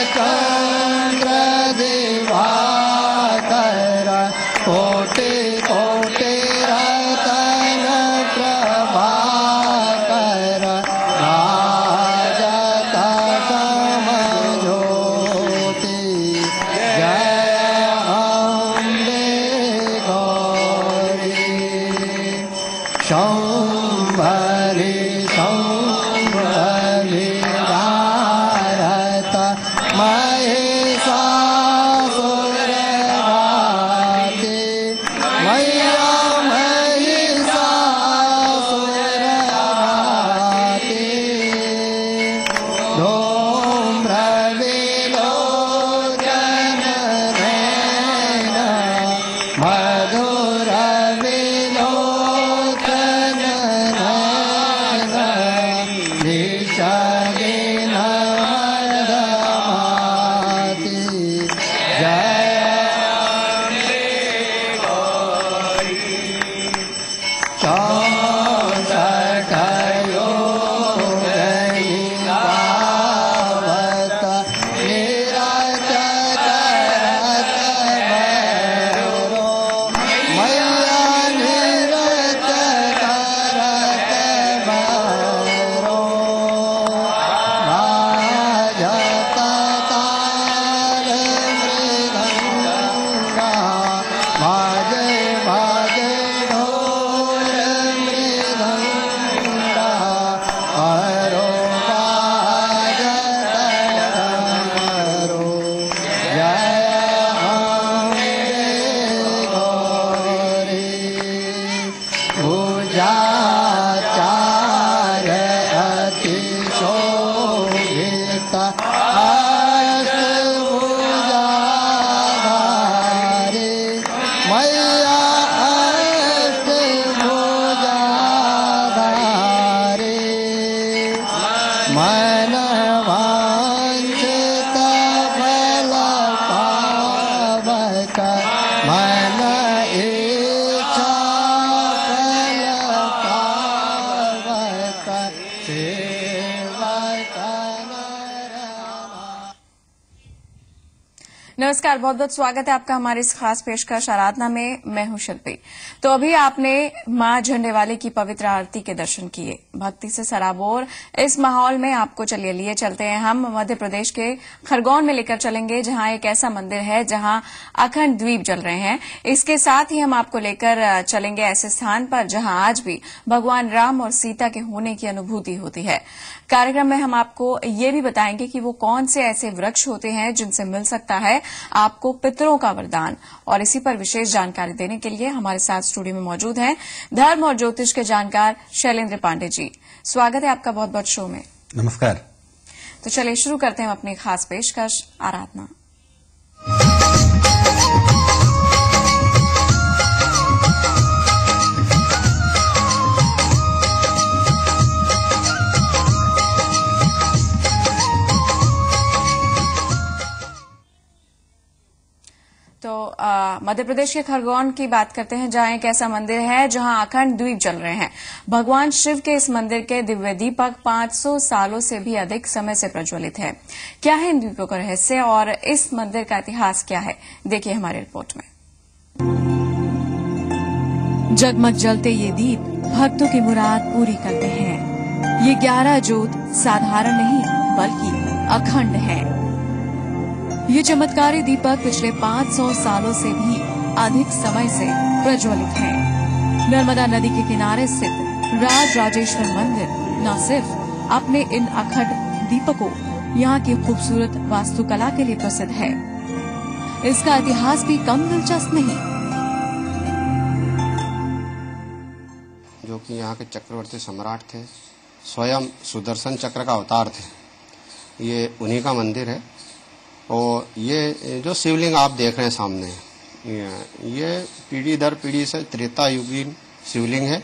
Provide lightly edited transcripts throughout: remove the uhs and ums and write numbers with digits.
चंद्र दिवाकर कोटि कोटि रतन प्रभाकर राजत सम ज्योति जय अम्बे गौरी शंभरी शंभरी भारत महिषासुरवादी मैया महिषासुरवादी धूम्रविलोचन नयन मधुर विलोचन नयन निशगिन मदमाति जय चौसठ योगिनी गावत निरचत रत भैरो मैया निरचत रत भैरो भाजत ताल मृदंगा भाजे भाजे ढोल मृदंगा हरो भाजत डमरू जय अम्बे गौरी भुजाचार्य अति शोभित अष्टभुजाधारी मैया अष्टभुजाधारी मन वांछित फल पावक मन इच्छा फल पावक सेवक नमस्कार, बहुत बहुत स्वागत है आपका हमारे इस खास पेशकश आराधना में। मैं हूं शिल्पी। तो अभी आपने मां झंडे वाले की पवित्र आरती के दर्शन किए। भक्ति से सराबोर इस माहौल में आपको चलिए लिए चलते हैं हम मध्य प्रदेश के खरगोन में लेकर चलेंगे, जहां एक ऐसा मंदिर है जहां अखंड दीप जल रहे हैं। इसके साथ ही हम आपको लेकर चलेंगे ऐसे स्थान पर जहां आज भी भगवान राम और सीता के होने की अनुभूति होती है। कार्यक्रम में हम आपको ये भी बताएंगे कि वो कौन से ऐसे वृक्ष होते हैं जिनसे मिल सकता है आपको पितरों का वरदान। और इसी पर विशेष जानकारी देने के लिए हमारे साथ स्टूडियो में मौजूद हैं धर्म और ज्योतिष के जानकार शैलेंद्र पांडे जी। स्वागत है आपका बहुत बहुत शो में। नमस्कार। तो चलिए शुरू करते हैं अपनी खास पेशकश आराधना। तो मध्य प्रदेश के खरगोन की बात करते हैं, जहां एक ऐसा मंदिर है जहां अखंड दीप जल रहे हैं। भगवान शिव के इस मंदिर के दिव्य दीपक 500 सालों से भी अधिक समय से प्रज्वलित है। क्या है इन दीपों का रहस्य और इस मंदिर का इतिहास क्या है, देखिए हमारी रिपोर्ट में। जगमग जलते ये दीप भक्तों की मुराद पूरी करते हैं। ये 11 ज्योत साधारण नहीं बल्कि अखंड है। ये चमत्कारी दीपक पिछले 500 सालों से भी अधिक समय से प्रज्वलित है। नर्मदा नदी के किनारे स्थित राज राजेश्वर मंदिर न सिर्फ अपने इन अखंड दीपकों यहाँ की खूबसूरत वास्तुकला के लिए प्रसिद्ध है, इसका इतिहास भी कम दिलचस्प नहीं। जो कि यहाँ के चक्रवर्ती सम्राट थे, स्वयं सुदर्शन चक्र का अवतार थे। ये उन्हीं का मंदिर है। और ये जो शिवलिंग आप देख रहे हैं सामने, ये पीढ़ी दर पीढ़ी से त्रेता युगीन शिवलिंग है।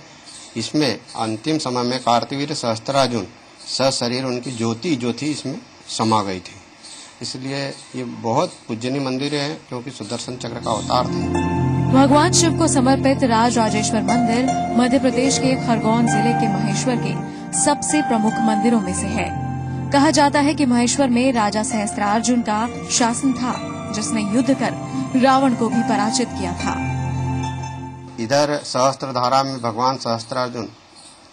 इसमें अंतिम समय में कार्तवीर्य सहस्त्रार्जुन सशरीर उनकी ज्योति इसमें समा गई थी। इसलिए ये बहुत पूजनीय मंदिर है, क्योंकि सुदर्शन चक्र का अवतार थे। भगवान शिव को समर्पित राज राजेश्वर मंदिर मध्य प्रदेश के खरगोन जिले के महेश्वर के सबसे प्रमुख मंदिरों में से है। कहा जाता है कि महेश्वर में राजा सहस्त्रार्जुन का शासन था, जिसने युद्ध कर रावण को भी पराजित किया था। इधर सहस्त्रधारा में भगवान सहस्त्रार्जुन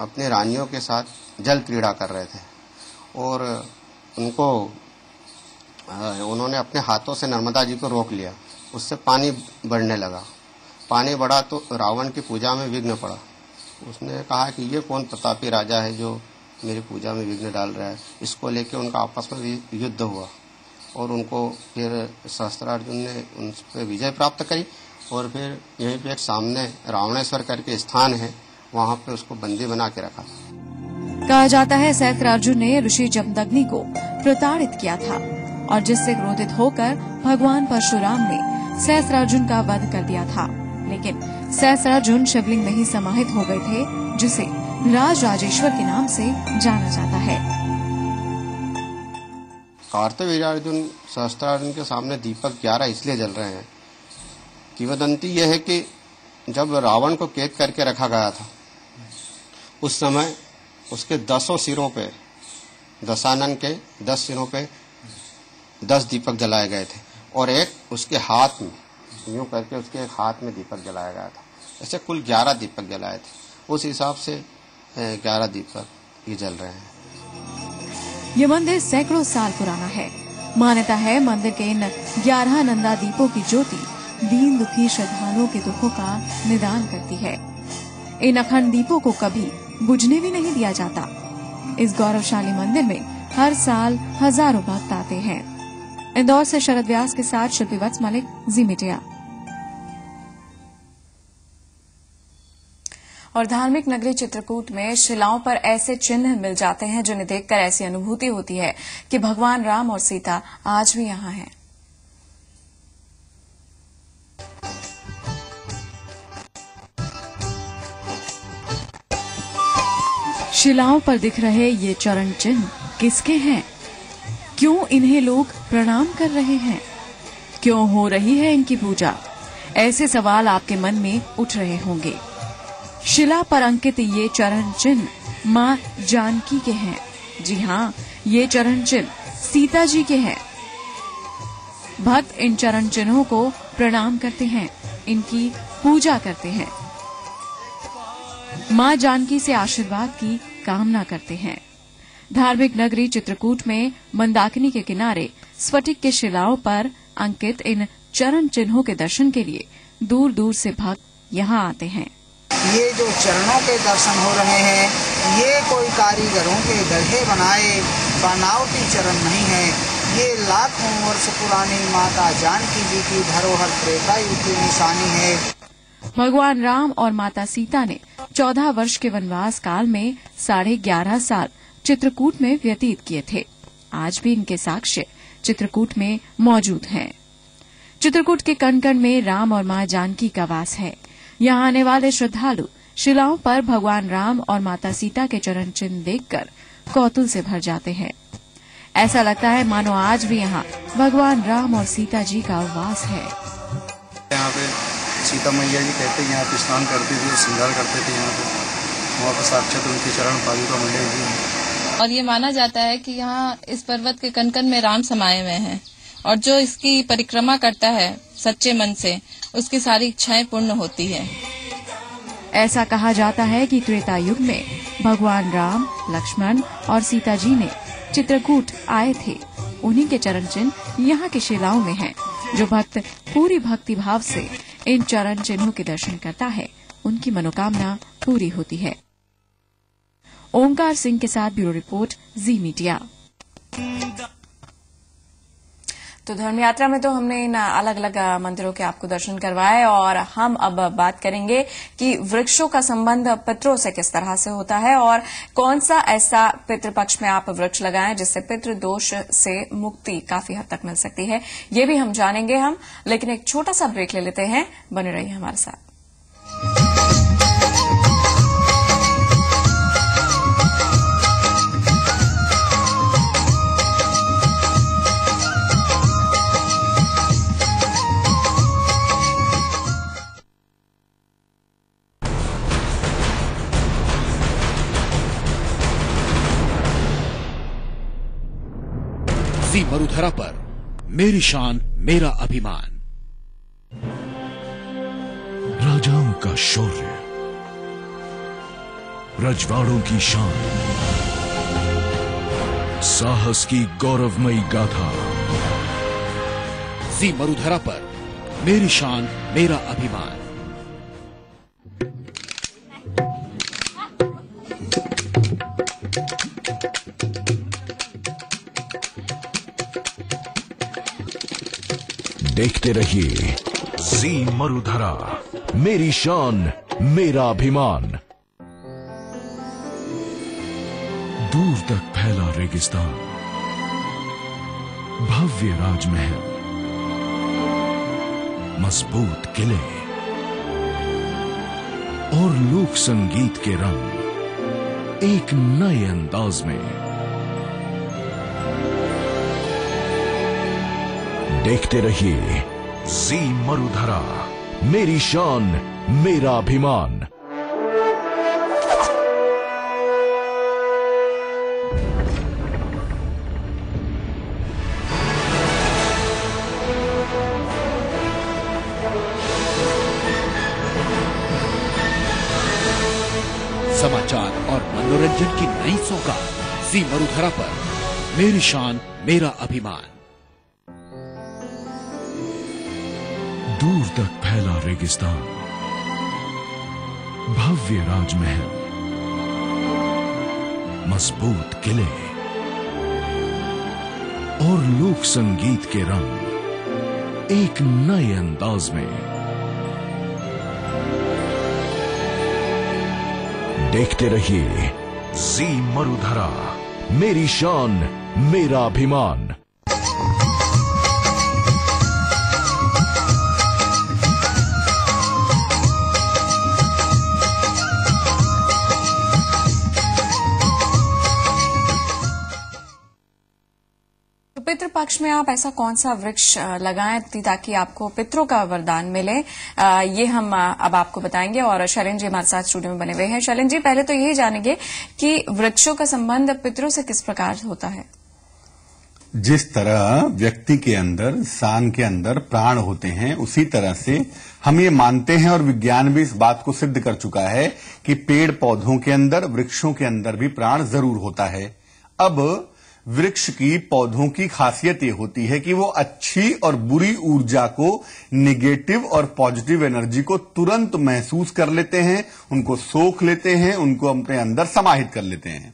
अपनी रानियों के साथ जल क्रीड़ा कर रहे थे और उन्होंने अपने हाथों से नर्मदा जी को रोक लिया। उससे पानी बढ़ने लगा। पानी बढ़ा तो रावण की पूजा में विघ्न पड़ा। उसने कहा कि ये कौन प्रतापी राजा है जो मेरी पूजा में विघ्न डाल रहा है। इसको लेके उनका आपस में युद्ध हुआ और उनको फिर सहस्त्रार्जुन ने उन पर विजय प्राप्त करी और फिर यहीं पे एक सामने रावणेश्वर करके स्थान है, वहां पे उसको बंदी बना के रखा था। कहा जाता है सहस्त्रार्जुन ने ऋषि जमदग्नि को प्रताड़ित किया था और जिससे क्रोधित होकर भगवान परशुराम ने सहस्त्रार्जुन का वध कर दिया था। लेकिन सहस्त्रार्जुन शिवलिंग में ही समाहित हो गए थे, जिसे राज राजेश्वर के नाम से जाना जाता है। कार्तवीर्यार्जुन सहस्त्रार्जुन के सामने दीपक 11 इसलिए जल रहे हैं। किंवदंती यह है कि जब रावण को कैद करके रखा गया था, उस समय उसके 10 सिरों पे, दशानन के 10 सिरों पे 10 दीपक जलाए गए थे और एक उसके हाथ में, यूं करके उसके एक हाथ में दीपक जलाया गया था। ऐसे कुल 11 दीपक जलाए थे। उस हिसाब से 11 दीपक ये जल रहे हैं। ये मंदिर सैकड़ों साल पुराना है। मान्यता है मंदिर के इन 11 नंदा दीपों की ज्योति दीन दुखी श्रद्धालुओं के दुखों का निदान करती है। इन अखंड दीपों को कभी बुझने भी नहीं दिया जाता। इस गौरवशाली मंदिर में हर साल हजारों भक्त आते हैं। इंदौर से शरद व्यास के साथ शिल्पी वत्स मलिक, जी मीडिया। और धार्मिक नगरी चित्रकूट में शिलाओं पर ऐसे चिन्ह मिल जाते हैं जिन्हें देखकर ऐसी अनुभूति होती है कि भगवान राम और सीता आज भी यहाँ हैं। शिलाओं पर दिख रहे ये चरण चिन्ह किसके हैं? क्यों इन्हें लोग प्रणाम कर रहे हैं? क्यों हो रही है इनकी पूजा? ऐसे सवाल आपके मन में उठ रहे होंगे। शिला पर अंकित ये चरण चिन्ह मां जानकी के हैं। जी हाँ, ये चरण चिन्ह सीता जी के हैं। भक्त इन चरण चिन्हों को प्रणाम करते हैं, इनकी पूजा करते हैं, मां जानकी से आशीर्वाद की कामना करते हैं। धार्मिक नगरी चित्रकूट में मंदाकिनी के किनारे स्फटिक के शिलाओं पर अंकित इन चरण चिन्हों के दर्शन के लिए दूर दूर से भक्त यहाँ आते हैं। ये जो चरणों के दर्शन हो रहे हैं, ये कोई कारीगरों के गढ़े बनाए बनावटी चरण नहीं है। ये लाखों वर्ष पुरानी माता जानकी जी की धरोहर त्रेतायुग की निशानी है। भगवान राम और माता सीता ने 14 वर्ष के वनवास काल में 11.5 साल चित्रकूट में व्यतीत किए थे। आज भी इनके साक्ष्य चित्रकूट में मौजूद हैं। चित्रकूट के कण कण में राम और मां जानकी का वास है। यहाँ आने वाले श्रद्धालु शिलाओं पर भगवान राम और माता सीता के चरण चिन्ह देखकर कौतूहल से भर जाते हैं। ऐसा लगता है मानो आज भी यहाँ भगवान राम और सीता जी का वास है। यहाँ पे सीता मैया जी कहते हैं, यहाँ पे स्नान करते थे, श्रृंगार करते थे। यहाँ पे वहाँ पर साक्षात उनके चरण पादुका मंदिर जी। और ये माना जाता है कि यहाँ इस पर्वत के कण कण में राम समाये हुए हैं और जो इसकी परिक्रमा करता है सच्चे मन से, उसकी सारी इच्छाएं पूर्ण होती है। ऐसा कहा जाता है कि त्रेता युग में भगवान राम, लक्ष्मण और सीता जी ने चित्रकूट आए थे। उन्हीं के चरण चिन्ह यहाँ की शिलाओं में हैं। जो भक्त पूरी भक्ति भाव से इन चरण चिन्हों के दर्शन करता है, उनकी मनोकामना पूरी होती है। ओमकार सिंह के साथ ब्यूरो रिपोर्ट, जी मीडिया। तो धर्म यात्रा में तो हमने इन अलग अलग मंदिरों के आपको दर्शन करवाए और हम अब बात करेंगे कि वृक्षों का संबंध पितरों से किस तरह से होता है और कौन सा ऐसा पितृपक्ष में आप वृक्ष लगाएं जिससे पितृ दोष से मुक्ति काफी हद तक मिल सकती है। ये भी हम जानेंगे हम, लेकिन एक छोटा सा ब्रेक ले लेते हैं। बने रहिए हमारे साथ। मरुधरा पर मेरी शान मेरा अभिमान। राजाओं का शौर्य, रजवाड़ों की शान, साहस की गौरवमयी गाथा। जी मरुधरा पर मेरी शान मेरा अभिमान। देखते रहिए जी मरुधरा, मेरी शान मेरा अभिमान। दूर तक फैला रेगिस्तान, भव्य राजमहल, मजबूत किले और लोक संगीत के रंग एक नए अंदाज में। देखते रहिए जी मरुधरा, मेरी शान मेरा अभिमान। समाचार और मनोरंजन की नई सौगात जी मरुधरा पर मेरी शान मेरा अभिमान। दूर तक फैला रेगिस्तान, भव्य राजमहल, मजबूत किले और लोक संगीत के रंग एक नए अंदाज में। देखते रहिए जी मरुधरा, मेरी शान मेरा अभिमान। पितृपक्ष में आप ऐसा कौन सा वृक्ष लगाएं ताकि आपको पितरों का वरदान मिले, ये हम अब आपको बताएंगे। और शैलेन जी हमारे साथ स्टूडियो में बने हुए हैं। शैलेन जी, पहले तो यही जानेंगे कि वृक्षों का संबंध पितरों से किस प्रकार होता है? जिस तरह व्यक्ति के अंदर, सांड के अंदर प्राण होते हैं, उसी तरह से हम ये मानते हैं और विज्ञान भी इस बात को सिद्ध कर चुका है कि पेड़ पौधों के अंदर, वृक्षों के अंदर भी प्राण जरूर होता है। अब वृक्ष की, पौधों की खासियत ये होती है कि वो अच्छी और बुरी ऊर्जा को, निगेटिव और पॉजिटिव एनर्जी को तुरंत महसूस कर लेते हैं, उनको सोख लेते हैं, उनको अपने अंदर समाहित कर लेते हैं।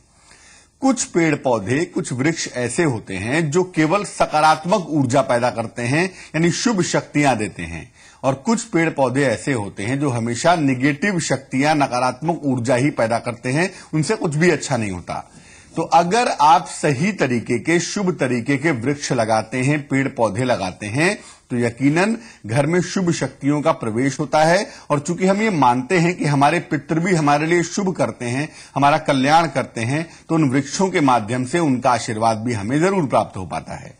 कुछ पेड़ पौधे, कुछ वृक्ष ऐसे होते हैं जो केवल सकारात्मक ऊर्जा पैदा करते हैं, यानी शुभ शक्तियां देते हैं, और कुछ पेड़ पौधे ऐसे होते हैं जो हमेशा निगेटिव शक्तियां, नकारात्मक ऊर्जा ही पैदा करते हैं, उनसे कुछ भी अच्छा नहीं होता। तो अगर आप सही तरीके के, शुभ तरीके के वृक्ष लगाते हैं, पेड़ पौधे लगाते हैं, तो यकीनन घर में शुभ शक्तियों का प्रवेश होता है। और चूंकि हम ये मानते हैं कि हमारे पितृ भी हमारे लिए शुभ करते हैं, हमारा कल्याण करते हैं, तो उन वृक्षों के माध्यम से उनका आशीर्वाद भी हमें जरूर प्राप्त हो पाता है।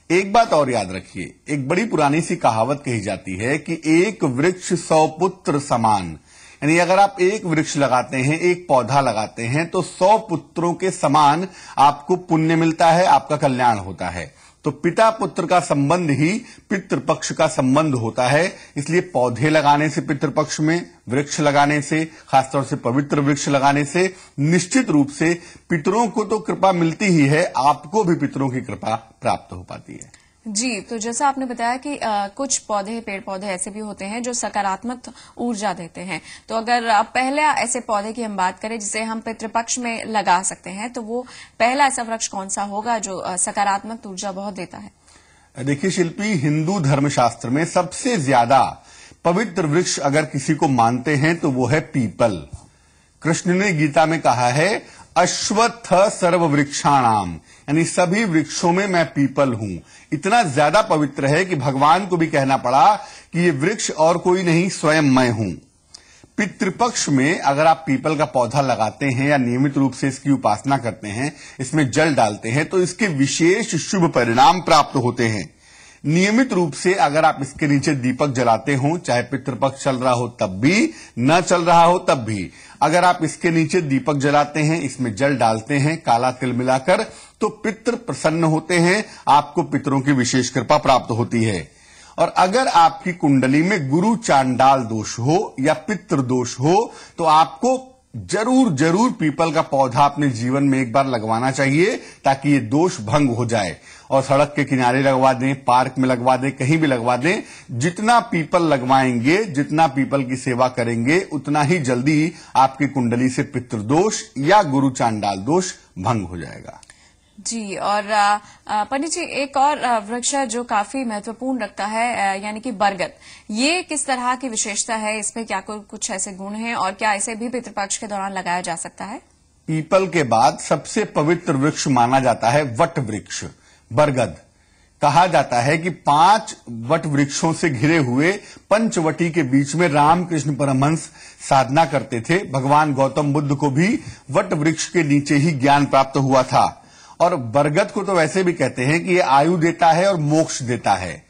एक बात और याद रखिए, एक बड़ी पुरानी सी कहावत कही जाती है कि एक वृक्ष 100 पुत्र समान, यानी अगर आप एक वृक्ष लगाते हैं, एक पौधा लगाते हैं, तो 100 पुत्रों के समान आपको पुण्य मिलता है, आपका कल्याण होता है। तो पिता पुत्र का संबंध ही पितृपक्ष का संबंध होता है। इसलिए पौधे लगाने से पितृपक्ष में, वृक्ष लगाने से, खासतौर से पवित्र वृक्ष लगाने से निश्चित रूप से पितरों को तो कृपा मिलती ही है, आपको भी पितरों की कृपा प्राप्त हो पाती है। जी, तो जैसा आपने बताया कि कुछ पौधे, पेड़ पौधे ऐसे भी होते हैं जो सकारात्मक ऊर्जा देते हैं। तो अगर पहले ऐसे पौधे की हम बात करें जिसे हम पितृपक्ष में लगा सकते हैं, तो वो पहला ऐसा वृक्ष कौन सा होगा जो सकारात्मक ऊर्जा बहुत देता है? देखिए शिल्पी, हिंदू धर्मशास्त्र में सबसे ज्यादा पवित्र वृक्ष अगर किसी को मानते हैं तो वो है पीपल। कृष्ण ने गीता में कहा है, अश्वत्थ सर्व वृक्षाणाम, यानी सभी वृक्षों में मैं पीपल हूं। इतना ज्यादा पवित्र है कि भगवान को भी कहना पड़ा कि ये वृक्ष और कोई नहीं, स्वयं मैं हूं। पितृपक्ष में अगर आप पीपल का पौधा लगाते हैं या नियमित रूप से इसकी उपासना करते हैं, इसमें जल डालते हैं, तो इसके विशेष शुभ परिणाम प्राप्त होते हैं। नियमित रूप से अगर आप इसके नीचे दीपक जलाते हो, चाहे पितृपक्ष चल रहा हो तब भी, न चल रहा हो तब भी, अगर आप इसके नीचे दीपक जलाते हैं, इसमें जल डालते हैं काला तिल मिलाकर, तो पितृ प्रसन्न होते हैं, आपको पितरों की विशेष कृपा प्राप्त होती है। और अगर आपकी कुंडली में गुरु चांडाल दोष हो या पितृ दोष हो तो आपको जरूर पीपल का पौधा अपने जीवन में एक बार लगवाना चाहिए ताकि ये दोष भंग हो जाए। और सड़क के किनारे लगवा दें, पार्क में लगवा दें, कहीं भी लगवा दें। जितना पीपल लगवाएंगे, जितना पीपल की सेवा करेंगे, उतना ही जल्दी आपकी कुंडली से पितृदोष या गुरु चांडाल दोष भंग हो जाएगा। जी, और पंडित जी एक और वृक्ष है जो काफी महत्वपूर्ण रखता है, यानी कि बरगद। ये किस तरह की विशेषता है, इसमें क्या कुछ ऐसे गुण हैं और क्या इसे भी पितृपक्ष के दौरान लगाया जा सकता है? पीपल के बाद सबसे पवित्र वृक्ष माना जाता है वट वृक्ष, बरगद। कहा जाता है कि 5 वट वृक्षों से घिरे हुए पंचवटी के बीच में रामकृष्ण परमहंस साधना करते थे। भगवान गौतम बुद्ध को भी वट वृक्ष के नीचे ही ज्ञान प्राप्त हुआ था। और बरगद को तो वैसे भी कहते हैं कि ये आयु देता है और मोक्ष देता है।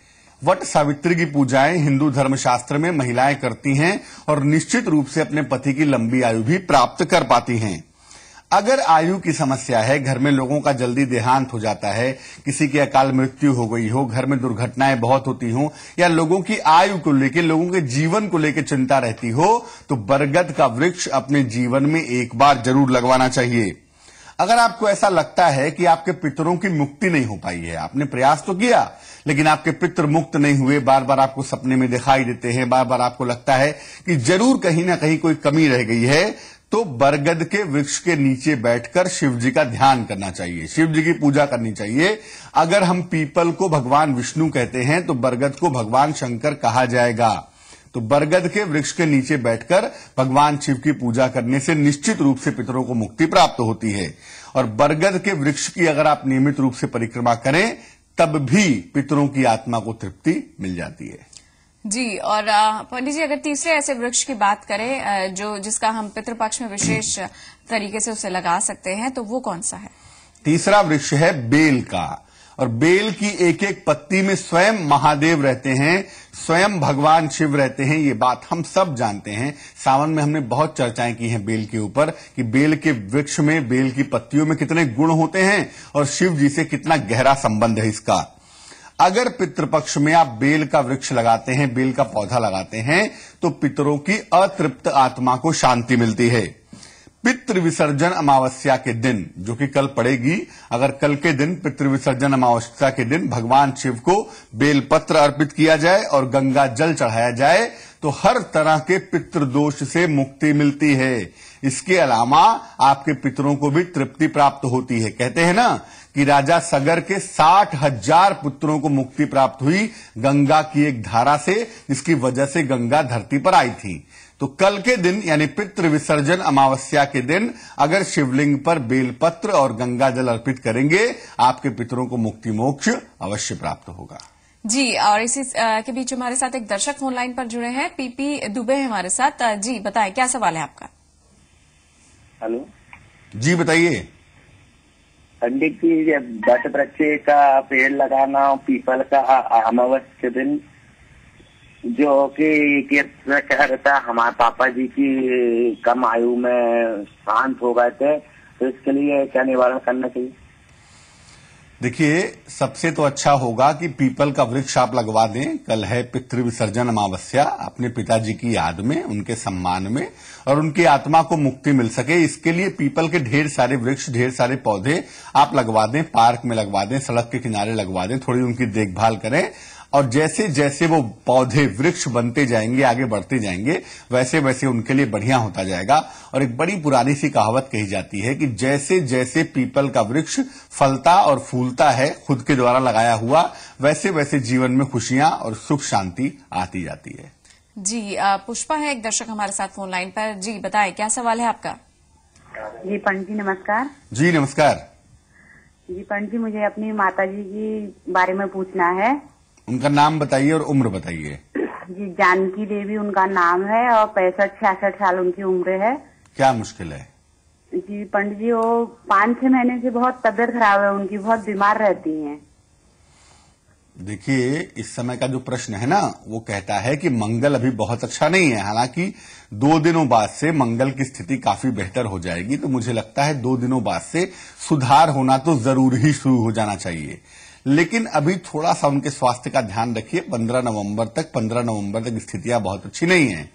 वट सावित्री की पूजाएं हिंदू धर्मशास्त्र में महिलाएं करती हैं और निश्चित रूप से अपने पति की लंबी आयु भी प्राप्त कर पाती हैं। अगर आयु की समस्या है, घर में लोगों का जल्दी देहांत हो जाता है, किसी की अकाल मृत्यु हो गई हो, घर में दुर्घटनाएं बहुत होती हो, या लोगों की आयु को लेकर, लोगों के जीवन को लेकर चिंता रहती हो, तो बरगद का वृक्ष अपने जीवन में एक बार जरूर लगवाना चाहिए। अगर आपको ऐसा लगता है कि आपके पितरों की मुक्ति नहीं हो पाई है, आपने प्रयास तो किया लेकिन आपके पितर मुक्त नहीं हुए, बार बार आपको सपने में दिखाई देते हैं, बार बार आपको लगता है कि जरूर कहीं ना कहीं कोई कमी रह गई है, तो बरगद के वृक्ष के नीचे बैठकर शिव जी का ध्यान करना चाहिए, शिव जी की पूजा करनी चाहिए। अगर हम पीपल को भगवान विष्णु कहते हैं तो बरगद को भगवान शंकर कहा जाएगा। तो बरगद के वृक्ष के नीचे बैठकर भगवान शिव की पूजा करने से निश्चित रूप से पितरों को मुक्ति प्राप्त होती है। और बरगद के वृक्ष की अगर आप नियमित रूप से परिक्रमा करें तब भी पितरों की आत्मा को तृप्ति मिल जाती है। जी, और पंडित जी अगर तीसरे ऐसे वृक्ष की बात करें जिसका हम पितृपक्ष में विशेष तरीके से उसे लगा सकते हैं, तो वो कौन सा है? तीसरा वृक्ष है बेल का। और बेल की एक एक पत्ती में स्वयं महादेव रहते हैं, स्वयं भगवान शिव रहते हैं। ये बात हम सब जानते हैं। सावन में हमने बहुत चर्चाएं की हैं बेल के ऊपर कि बेल के वृक्ष में, बेल की पत्तियों में कितने गुण होते हैं और शिव जी से कितना गहरा संबंध है इसका। अगर पितृपक्ष में आप बेल का वृक्ष लगाते हैं, बेल का पौधा लगाते हैं, तो पितरों की अतृप्त आत्मा को शांति मिलती है। पितृ विसर्जन अमावस्या के दिन, जो कि कल पड़ेगी, अगर कल के दिन पितृ विसर्जन अमावस्या के दिन भगवान शिव को बेलपत्र अर्पित किया जाए और गंगा जल चढ़ाया जाए तो हर तरह के पितृदोष से मुक्ति मिलती है। इसके अलावा आपके पितरों को भी तृप्ति प्राप्त होती है। कहते हैं ना कि राजा सगर के 60,000 पुत्रों को मुक्ति प्राप्त हुई गंगा की एक धारा से, जिसकी वजह से गंगा धरती पर आई थी। तो कल के दिन यानी पितृ विसर्जन अमावस्या के दिन अगर शिवलिंग पर बेलपत्र और गंगा जल अर्पित करेंगे, आपके पितरों को मुक्ति मोक्ष अवश्य प्राप्त होगा। जी, और इसी के बीच हमारे साथ एक दर्शक फोन लाइन पर जुड़े हैं, पीपी दुबे है हमारे साथ। जी बताएं, क्या सवाल है आपका? हेलो जी बताइए। पंडित जी, वट वृक्ष का पेड़ लगाना पीपल का अमावस्या के दिन, जो कि रहता, हमारे पापा जी की कम आयु में शांत हो गए थे, तो इसके लिए क्या निवारण करना चाहिए? देखिए, सबसे तो अच्छा होगा कि पीपल का वृक्ष आप लगवा दें। कल है पितृ विसर्जन अमावस्या, अपने पिताजी की याद में, उनके सम्मान में, और उनकी आत्मा को मुक्ति मिल सके, इसके लिए पीपल के ढेर सारे वृक्ष, ढेर सारे पौधे आप लगवा दें, पार्क में लगवा दें, सड़क के किनारे लगवा दें, थोड़ी उनकी देखभाल करें। और जैसे जैसे वो पौधे वृक्ष बनते जाएंगे, आगे बढ़ते जाएंगे, वैसे वैसे उनके लिए बढ़िया होता जाएगा। और एक बड़ी पुरानी सी कहावत कही जाती है कि जैसे जैसे पीपल का वृक्ष फलता और फूलता है खुद के द्वारा लगाया हुआ, वैसे वैसे जीवन में खुशियां और सुख शांति आती जाती है। जी, पुष्पा है एक दर्शक हमारे साथ फोन लाइन पर। जी बताएं, क्या सवाल है आपका? जी पंडित जी नमस्कार। जी नमस्कार। जी पंडित जी, मुझे अपनी माताजी के बारे में पूछना है। उनका नाम बताइए और उम्र बताइए। जी जानकी देवी उनका नाम है और 65-66 साल उनकी उम्र है। क्या मुश्किल है? जी पंडित जी, वो 5-6 महीने से बहुत तबीयत खराब है उनकी, बहुत बीमार रहती हैं। देखिए, इस समय का जो प्रश्न है ना, वो कहता है कि मंगल अभी बहुत अच्छा नहीं है। हालांकि 2 दिनों बाद से मंगल की स्थिति काफी बेहतर हो जाएगी, तो मुझे लगता है 2 दिनों बाद से सुधार होना तो जरूर ही शुरू हो जाना चाहिए। लेकिन अभी थोड़ा सा उनके स्वास्थ्य का ध्यान रखिए। 15 नवंबर तक स्थितियां बहुत अच्छी नहीं है।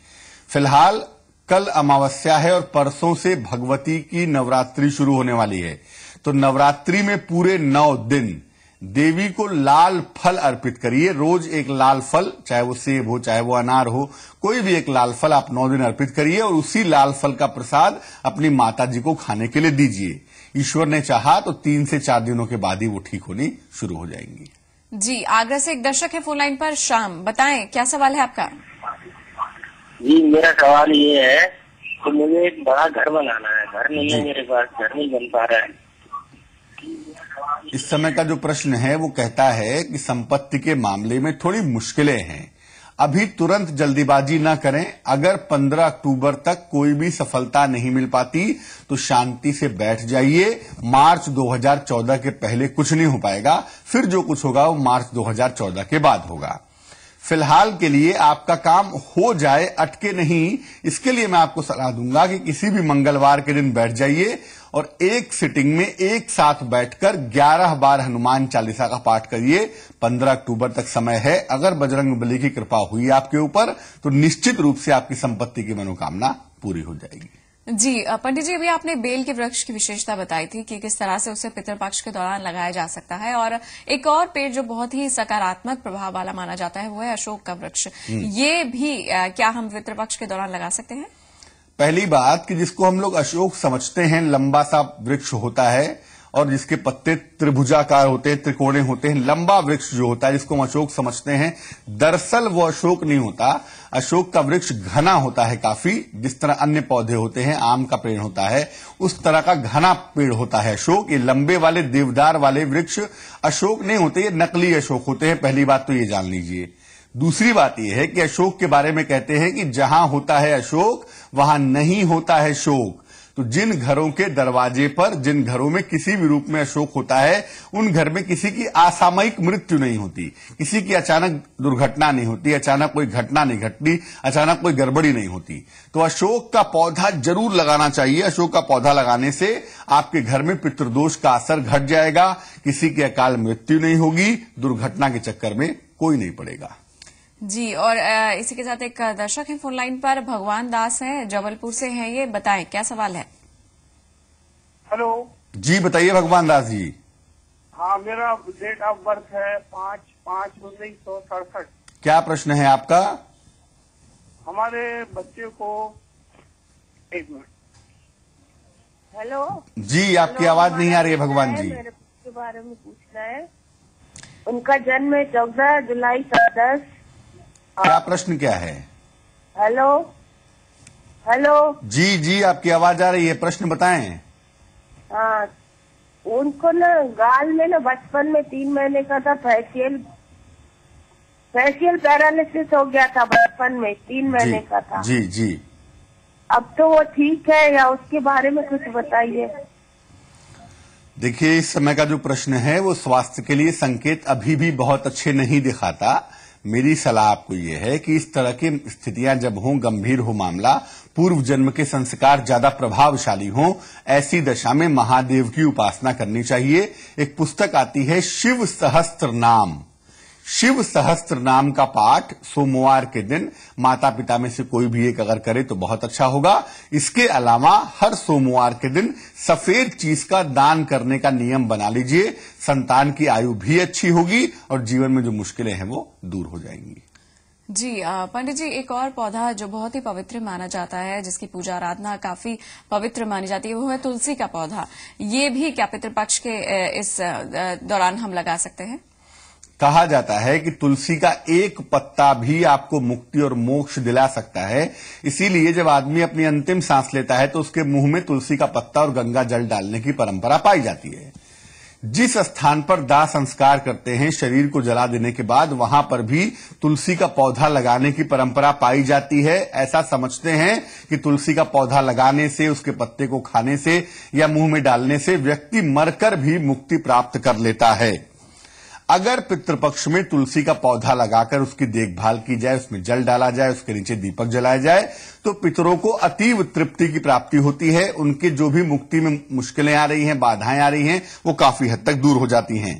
फिलहाल कल अमावस्या है और परसों से भगवती की नवरात्रि शुरू होने वाली है। तो नवरात्रि में पूरे 9 दिन देवी को लाल फल अर्पित करिए। रोज एक लाल फल, चाहे वो सेब हो, चाहे वो अनार हो, कोई भी एक लाल फल आप 9 दिन अर्पित करिए और उसी लाल फल का प्रसाद अपनी माता जी को खाने के लिए दीजिए। ईश्वर ने चाहा तो 3 से 4 दिनों के बाद ही वो ठीक होनी शुरू हो जाएंगी। जी, आगरा से एक दर्शक है फोन लाइन पर। शाम, बताएं क्या सवाल है आपका? जी, मेरा सवाल ये है कि मुझे एक बड़ा घर बनाना है। घर नहीं है मेरे पास, घर नहीं बन पा रहा है। इस समय का जो प्रश्न है वो कहता है कि संपत्ति के मामले में थोड़ी मुश्किलें हैं। अभी तुरंत जल्दीबाजी न करें। अगर 15 अक्टूबर तक कोई भी सफलता नहीं मिल पाती तो शांति से बैठ जाइए। मार्च 2014 के पहले कुछ नहीं हो पाएगा। फिर जो कुछ होगा वो मार्च 2014 के बाद होगा। फिलहाल के लिए आपका काम हो जाए, अटके नहीं, इसके लिए मैं आपको सलाह दूंगा कि किसी भी मंगलवार के दिन बैठ जाइए और एक सिटिंग में एक साथ बैठकर 11 बार हनुमान चालीसा का पाठ करिए। 15 अक्टूबर तक समय है। अगर बजरंगबली की कृपा हुई आपके ऊपर तो निश्चित रूप से आपकी संपत्ति की मनोकामना पूरी हो जाएगी। जी पंडित जी, अभी आपने बेल के वृक्ष की विशेषता बताई थी कि किस तरह से उसे पितृपक्ष के दौरान लगाया जा सकता है। और एक और पेड़ जो बहुत ही सकारात्मक प्रभाव वाला माना जाता है वो है अशोक का वृक्ष। ये भी क्या हम पितृपक्ष के दौरान लगा सकते हैं? पहली बात कि जिसको हम लोग अशोक समझते हैं, लंबा सा वृक्ष होता है और जिसके पत्ते त्रिभुजाकार होते हैं, त्रिकोणे होते हैं, लंबा वृक्ष जो होता है जिसको हम अशोक समझते हैं, दरअसल वो अशोक नहीं होता। अशोक का वृक्ष घना होता है काफी। जिस तरह अन्य पौधे होते हैं, आम का पेड़ होता है, उस तरह का घना पेड़ होता है अशोक। ये लंबे वाले देवदार वाले वृक्ष अशोक नहीं होते, ये नकली अशोक होते हैं। पहली बात तो ये जान लीजिए। दूसरी बात यह है कि अशोक के बारे में कहते हैं कि जहां होता है अशोक वहां नहीं होता है शोक। तो जिन घरों के दरवाजे पर, जिन घरों में किसी भी रूप में अशोक होता है, उन घर में किसी की असामयिक मृत्यु नहीं होती, किसी की अचानक दुर्घटना नहीं होती, अचानक कोई घटना नहीं घटती, अचानक कोई गड़बड़ी नहीं होती। तो अशोक का पौधा जरूर लगाना चाहिए। अशोक का पौधा लगाने से आपके घर में पितृदोष का असर घट जाएगा, किसी की अकाल मृत्यु नहीं होगी, दुर्घटना के चक्कर में कोई नहीं पड़ेगा। जी, और इसी के साथ एक दर्शक है फोन लाइन पर, भगवान दास हैं, जबलपुर से हैं। ये बताएं क्या सवाल है? हेलो जी, बताइए भगवान दास जी। हाँ, मेरा डेट ऑफ बर्थ है 5/5/1967। क्या प्रश्न है आपका? हमारे बच्चे को, एक मिनट। हेलो जी, आपकी आवाज नहीं आ रही है भगवान जी। मेरे के बारे में पूछना है। उनका जन्म 14 जुलाई 10। क्या प्रश्न क्या है? हेलो हेलो जी जी, आपकी आवाज आ रही है, प्रश्न बताएं। हाँ, उनको ना गाल में ना बचपन में 3 महीने का था फेशियल पैरालिसिस हो गया था। बचपन में 3 महीने का था। जी जी। अब तो वो ठीक है या उसके बारे में कुछ बताइए। देखिए, इस समय का जो प्रश्न है वो स्वास्थ्य के लिए संकेत अभी भी बहुत अच्छे नहीं दिखाता। मेरी सलाह आपको ये है कि इस तरह की स्थितियां जब हों, गंभीर हो मामला, पूर्व जन्म के संस्कार ज्यादा प्रभावशाली हों, ऐसी दशा में महादेव की उपासना करनी चाहिए। एक पुस्तक आती है शिव सहस्त्र नाम। शिव सहस्त्र नाम का पाठ सोमवार के दिन माता पिता में से कोई भी एक अगर करे तो बहुत अच्छा होगा। इसके अलावा हर सोमवार के दिन सफेद चीज का दान करने का नियम बना लीजिए। संतान की आयु भी अच्छी होगी और जीवन में जो मुश्किलें हैं वो दूर हो जाएंगी। जी पंडित जी, एक और पौधा जो बहुत ही पवित्र माना जाता है, जिसकी पूजा आराधना काफी पवित्र मानी जाती है, वो है तुलसी का पौधा। ये भी क्या पितृपक्ष के इस दौरान हम लगा सकते हैं? कहा जाता है कि तुलसी का एक पत्ता भी आपको मुक्ति और मोक्ष दिला सकता है। इसीलिए जब आदमी अपनी अंतिम सांस लेता है तो उसके मुंह में तुलसी का पत्ता और गंगा जल डालने की परंपरा पाई जाती है। जिस स्थान पर दाह संस्कार करते हैं, शरीर को जला देने के बाद, वहां पर भी तुलसी का पौधा लगाने की परंपरा पाई जाती है। ऐसा समझते हैं कि तुलसी का पौधा लगाने से, उसके पत्ते को खाने से या मुंह में डालने से व्यक्ति मरकर भी मुक्ति प्राप्त कर लेता है। अगर पितृपक्ष में तुलसी का पौधा लगाकर उसकी देखभाल की जाए, उसमें जल डाला जाए, उसके नीचे दीपक जलाया जाए, तो पितरों को अतीव तृप्ति की प्राप्ति होती है। उनके जो भी मुक्ति में मुश्किलें आ रही हैं, बाधाएं आ रही हैं, वो काफी हद तक दूर हो जाती हैं।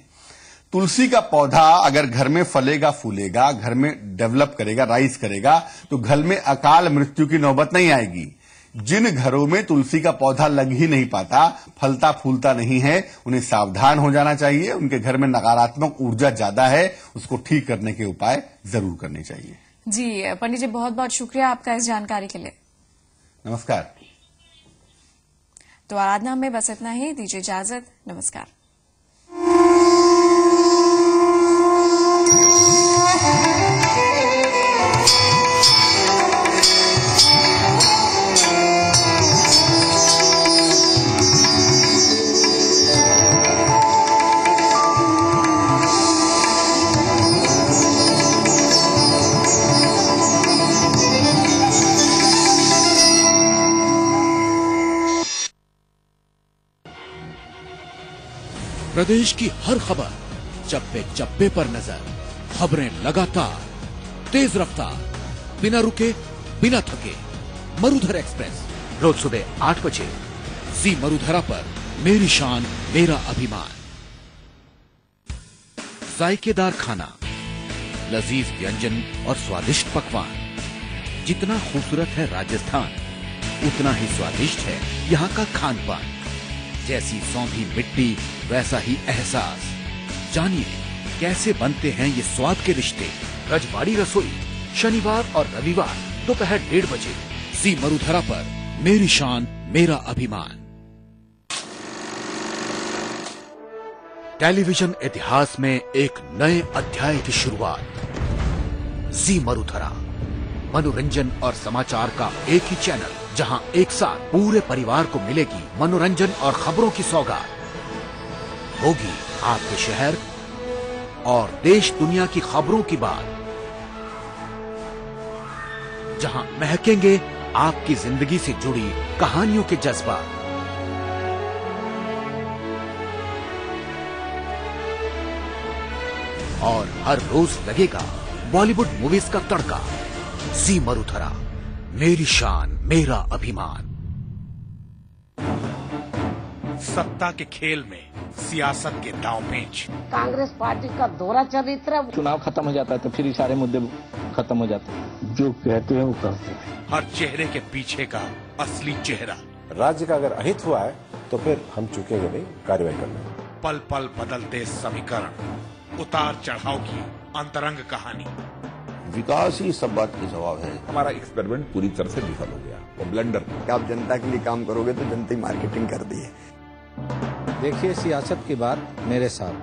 तुलसी का पौधा अगर घर में फलेगा, फूलेगा, घर में डेवलप करेगा, राइज करेगा, तो घर में अकाल मृत्यु की नौबत नहीं आएगी। जिन घरों में तुलसी का पौधा लग ही नहीं पाता, फलता फूलता नहीं है, उन्हें सावधान हो जाना चाहिए। उनके घर में नकारात्मक ऊर्जा ज्यादा है, उसको ठीक करने के उपाय जरूर करने चाहिए। जी पंडित जी, बहुत बहुत शुक्रिया आपका इस जानकारी के लिए। नमस्कार। तो आराधना में बस इतना ही, दीजिए इजाजत, नमस्कार। प्रदेश की हर खबर, चप्पे चप्पे पर नजर, खबरें लगातार, तेज रफ्तार, बिना रुके, बिना थके। मरुधर एक्सप्रेस रोज सुबह 8 बजे जी मरुधरा पर। मेरी शान मेरा अभिमान। जायकेदार खाना, लजीज व्यंजन और स्वादिष्ट पकवान। जितना खूबसूरत है राजस्थान, उतना ही स्वादिष्ट है यहाँ का खान पान। जैसी सौंधी मिट्टी, वैसा ही एहसास। जानिए कैसे बनते हैं ये स्वाद के रिश्ते। रजवाड़ी रसोई, शनिवार और रविवार दोपहर 1:30 बजे जी मरुधरा पर। मेरी शान मेरा अभिमान। टेलीविजन इतिहास में एक नए अध्याय की शुरुआत। जी मरुधरा, मनोरंजन और समाचार का एक ही चैनल, जहां एक साथ पूरे परिवार को मिलेगी मनोरंजन और खबरों की सौगात। होगी आपके शहर और देश दुनिया की खबरों की बात, जहां महकेंगे आपकी जिंदगी से जुड़ी कहानियों के जज्बात। और हर रोज लगेगा बॉलीवुड मूवीज का तड़का। जी मरुधरा, मेरी शान मेरा अभिमान। सत्ता के खेल में सियासत के दांवपेच। कांग्रेस पार्टी का दोहरा चरित्र। चुनाव खत्म हो जाता है तो फिर सारे मुद्दे खत्म हो जाते हैं। जो कहते हैं वो करते हैं। हर चेहरे के पीछे का असली चेहरा। राज्य का अगर अहित हुआ है तो फिर हम चुकेंगे नहीं कार्रवाई करने। पल पल बदलते समीकरण, उतार चढ़ाव की अंतरंग कहानी। विकास ही सब बात की जवाब है। हमारा एक्सपेरिमेंट पूरी तरह से विफल हो गया, वो ब्लंडर। आप जनता के लिए काम करोगे तो जनता ही मार्केटिंग कर दी है। देखिए सियासत की बात मेरे साथ।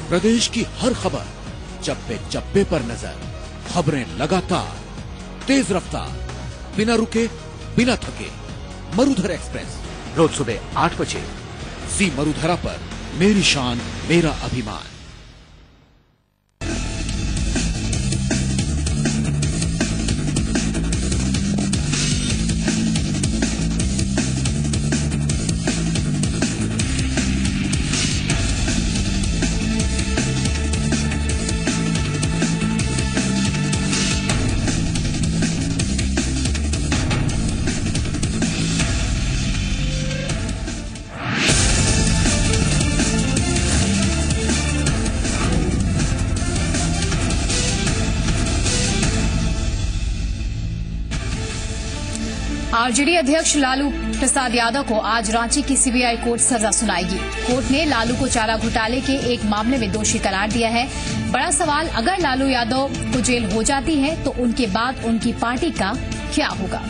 प्रदेश की हर खबर, चप्पे चप्पे पर नजर, खबरें लगातार, तेज रफ्तार, बिना रुके, बिना थके। मरुधर एक्सप्रेस रोज सुबह 8 बजे जी मरुधरा पर। मेरी शान मेरा अभिमान। आरजेडी अध्यक्ष लालू प्रसाद यादव को आज रांची की सीबीआई कोर्ट सजा सुनाएगी। कोर्ट ने लालू को चारा घोटाले के एक मामले में दोषी करार दिया है। बड़ा सवाल, अगर लालू यादव को जेल हो जाती है तो उनके बाद उनकी पार्टी का क्या होगा।